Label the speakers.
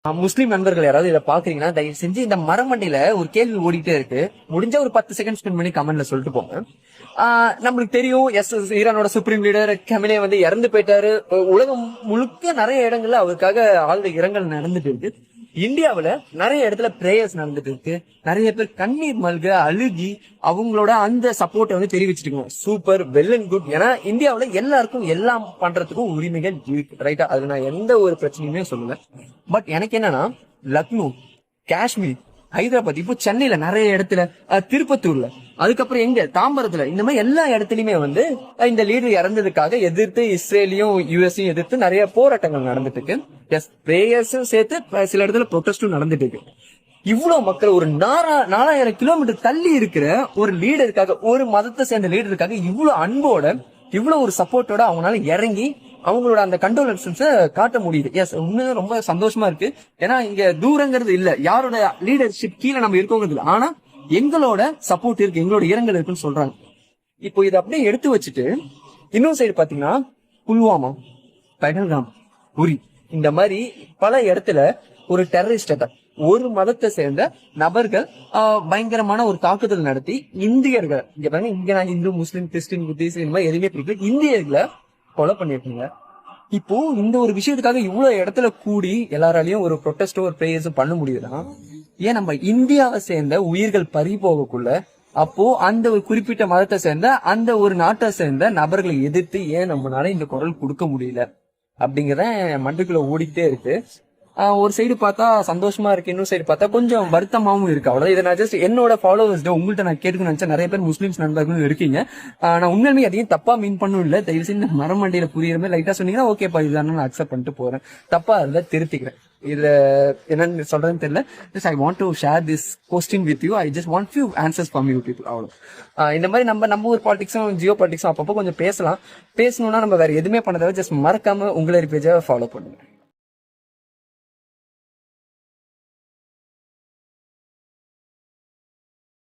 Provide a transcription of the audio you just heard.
Speaker 1: முஸ்லீம் நண்பர்கள் யாராவது இதை பாக்குறீங்கன்னா தயவு செஞ்சு இந்த மரமண்டியில ஒரு கேள்வி ஓடிட்டே இருக்கு. முடிஞ்ச ஒரு 10 செகண்ட் ஸ்பெண்ட் பண்ணி கமெண்ட்ல சொல்லிட்டு போங்க. நம்மளுக்கு தெரியும் ஈரானோட சுப்ரீம் லீடர் கெமினே இறந்து போயிட்டாரு. உலகம் முழுக்க நிறைய இடங்கள்ல அவருக்காக ஆழ்ந்த இரங்கல் நடந்துட்டு இருக்கு. இந்தியாவில நிறைய இடத்துல பிரேயர்ஸ் நடந்துட்டு இருக்கு. நிறைய பேர் கண்ணீர் மல்க அழுகி அவங்களோட அந்த சப்போர்ட்டை தெரிவிச்சிட்டு இருக்காங்க. Super, well and good. ஏன்னா இந்தியாவில எல்லாருக்கும் எல்லாம் பண்றதுக்கும் உரிமைகள் இருக்கு, ரைட்டா? அது நான் எந்த ஒரு பிரச்சனையுமே சொல்லல. பட் எனக்கு என்னன்னா, லக்னோ, காஷ்மீர், ஹைதராபாத், இப்போ சென்னையில நிறைய இடத்துல, திருப்பத்தூர்ல, அதுக்கப்புறம் எங்க தாம்பரத்துல, இந்த மாதிரி எல்லா இடத்துலயுமே இந்த லீடர் இறந்ததுக்காக எதிர்த்து இஸ்ரேலையும் யுஎஸையும் எதிர்த்து நிறைய போராட்டங்கள் நடந்துட்டு இருக்கு. எஸ், பிரேயர்ஸும் சேர்த்து சில இடத்துல ப்ரொட்டஸ்டும் நடந்துட்டு இருக்கு. இவ்வளவு மக்கள் ஒரு 4000 கிலோமீட்டர் தள்ளி இருக்கிற ஒரு லீடருக்காக, ஒரு மதத்தை சேர்ந்த லீடருக்காக இவ்வளவு அன்போட, இவ்வளவு ஒரு சப்போர்ட்டோட அவங்களால இறங்கி அவங்களோட அந்த கண்டோலன்ஸ காட்ட முடியுது. எஸ், உண்மையில ரொம்ப சந்தோஷமா இருக்கு. ஏன்னா இங்க தூரங்கிறது இல்ல, யாரோட லீடர்ஷிப் கீழே நம்ம இருக்கோங்கிறது இல்ல, ஆனா எங்களோட சப்போர்ட் இருக்கு, எங்களோட இரங்கல் இருக்குன்னு சொல்றாங்க. இப்போ இதை அப்படியே எடுத்து வச்சுட்டு இன்னொரு சைடு பாத்தீங்கன்னா புல்வாமா, பஹல்காம், உரி, இந்த மாதிரி பல இடத்துல ஒரு டெரரிஸ்ட் அட்டாக், ஒரு மதத்தை சேர்ந்த நபர்கள் பயங்கரமான ஒரு தாக்குதல் நடத்தி இந்தியர்கள், இங்க பாருங்க, இங்க நான் இந்து, முஸ்லீம், கிறிஸ்டின், புத்திஸ்ட் இந்த மாதிரி எதுவுமே பிடிக்கல, இந்தியர்களை கொலை பண்ணிருக்கீங்க. இப்போ இந்த ஒரு விஷயத்துக்காக இவ்வளவு இடத்துல கூடி எல்லாராலையும் ஒரு ப்ரொட்டஸ்டோ ஒரு பிரேயர்ஸும் பண்ண முடியுதுன்னா, ஏன் நம்ம இந்தியாவை சேர்ந்த உயிர்கள் பறி போகக்குள்ள அப்போ அந்த ஒரு குறிப்பிட்ட மதத்தை சேர்ந்த அந்த ஒரு நாட்டை சேர்ந்த நபர்களை எதிர்த்து ஏன் நம்மளால இந்த குரல் கொடுக்க முடியல அப்படிங்கிறத மண்டைக்குள்ள ஓடிக்கிட்டே இருக்கு. ஒரு சைடு பார்த்தா சந்தோஷமா இருக்கு, இன்னொரு சைடு பார்த்தா கொஞ்சம் வருத்தமாவும் இருக்கு. அவ்வளவுதான். இதை நான் ஜஸ்ட் என்னோட ஃபாலோவர்ஸ் உங்கள்கிட்ட நான் கேட்கணும்னு நினைச்சேன். நிறைய பேர் முஸ்லிம்ஸ் நண்பர்களும் இருக்கீங்க. நான் உண்மையுமே அதையும் தப்பா மீன் பண்ணும் இல்ல. தயவு செஞ்சு மரமண்டியில புரியுற மாதிரி லைட்டா சொன்னீங்கன்னா ஓகேப்பா, இதுதான் நான் அக்செப்ட் பண்ணிட்டு போறேன். தப்பா அதுல திருத்திக்கிறேன். இதுல என்னன்னு சொல்றதுன்னு தெரியல. Just I want to share this question with you. I just want few answers from you people. அவ்வளவு. இந்த மாதிரி நம்ம ஒரு பாலிடிக்ஸும் ஜியோ பாலிடிக்ஸும் அப்பப்போ கொஞ்சம் பேசலாம். பேசணும்னா நம்ம வேற எதுவுமே பண்ணதை ஜஸ்ட் மறக்காம உங்களை பேஜை ஃபாலோ பண்ணுங்க.